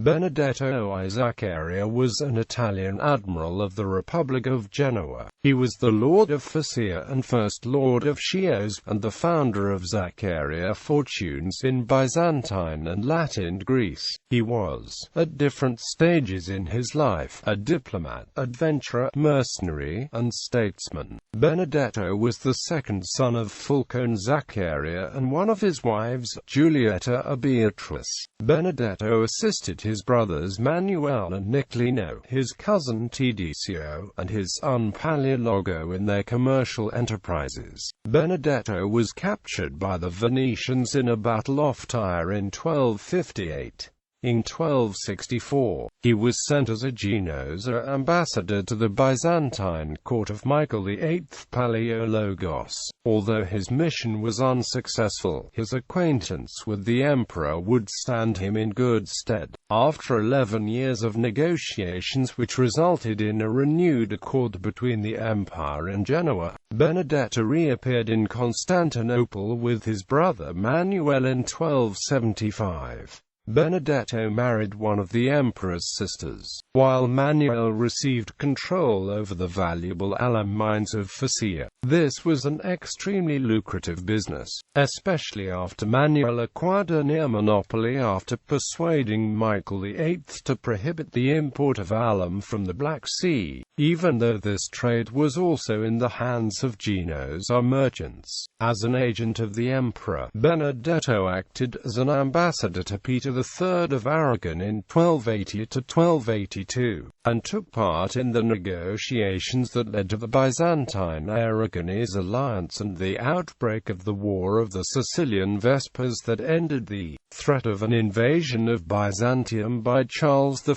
Benedetto I Zaccaria was an Italian admiral of the Republic of Genoa. He was the Lord of Phocaea and first Lord of Chios, and the founder of Zaccaria fortunes in Byzantine and Latin Greece. He was, at different stages in his life, a diplomat, adventurer, mercenary, and statesman. Benedetto was the second son of Fulcone Zaccaria and one of his wives, Giulietta, a Beatrice. Benedetto assisted his brothers Manuel and Niccolino, his cousin Tedesio, and his son Paleologo in their commercial enterprises. Benedetto was captured by the Venetians in a battle off Tyre in 1258. In 1264, he was sent as a Genoese ambassador to the Byzantine court of Michael VIII Paleologos. Although his mission was unsuccessful, his acquaintance with the emperor would stand him in good stead. After 11 years of negotiations which resulted in a renewed accord between the empire and Genoa, Benedetto reappeared in Constantinople with his brother Manuel in 1275. Benedetto married one of the emperor's sisters, while Manuel received control over the valuable alum mines of Phocaea. This was an extremely lucrative business, especially after Manuel acquired a near monopoly after persuading Michael VIII to prohibit the import of alum from the Black Sea, even though this trade was also in the hands of Genoese merchants. As an agent of the emperor, Benedetto acted as an ambassador to Peter III of Aragon in 1280 to 1282, and took part in the negotiations that led to the Byzantine-Aragonese alliance and the outbreak of the War of the Sicilian Vespers that ended the threat of an invasion of Byzantium by Charles I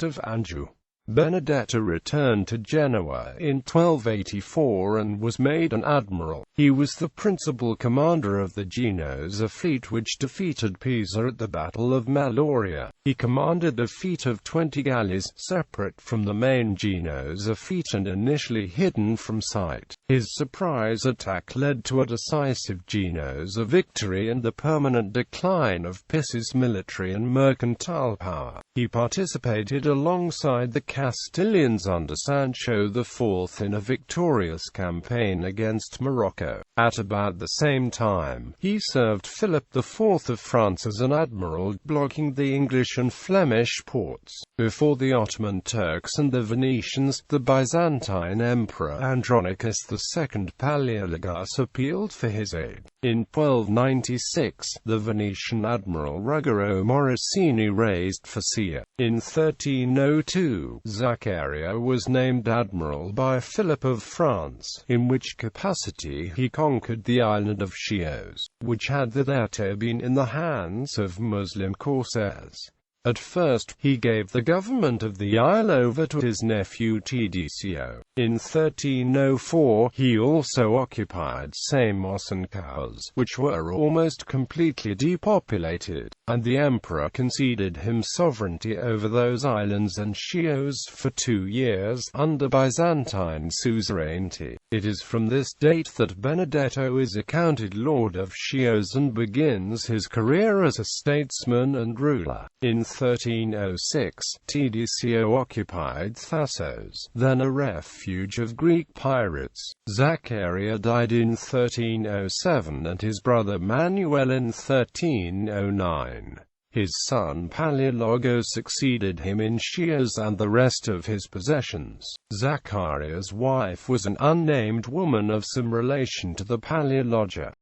of Anjou. Benedetto returned to Genoa in 1284 and was made an admiral. He was the principal commander of the Genoese fleet which defeated Pisa at the Battle of Meloria. He commanded a fleet of 20 galleys, separate from the main Genoese fleet and initially hidden from sight. His surprise attack led to a decisive Genoese victory and the permanent decline of Pisa's military and mercantile power. He participated alongside the Castilians under Sancho IV in a victorious campaign against Morocco. At about the same time, he served Philip IV of France as an admiral, blocking the English and Flemish ports. Before the Ottoman Turks and the Venetians, the Byzantine Emperor Andronicus II Palaeologus appealed for his aid. In 1296, the Venetian admiral Ruggero Morosini razed Phocaea. In 1302, Zaccaria was named admiral by Philip of France, in which capacity he conquered the island of Chios, which had thereto been in the hands of Muslim corsairs. At first, he gave the government of the isle over to his nephew Tedesio. In 1304, he also occupied Samos and Cowes, which were almost completely depopulated, and the emperor conceded him sovereignty over those islands and Chios for 2 years, under Byzantine suzerainty. It is from this date that Benedetto is accounted Lord of Chios and begins his career as a statesman and ruler. In 1306, Tedesio occupied Thasos, then a refuge of Greek pirates. Zaccaria died in 1307 and his brother Manuel in 1309. His son Paleologo succeeded him in Chios and the rest of his possessions. Zaccaria's wife was an unnamed woman of some relation to the Paleologi.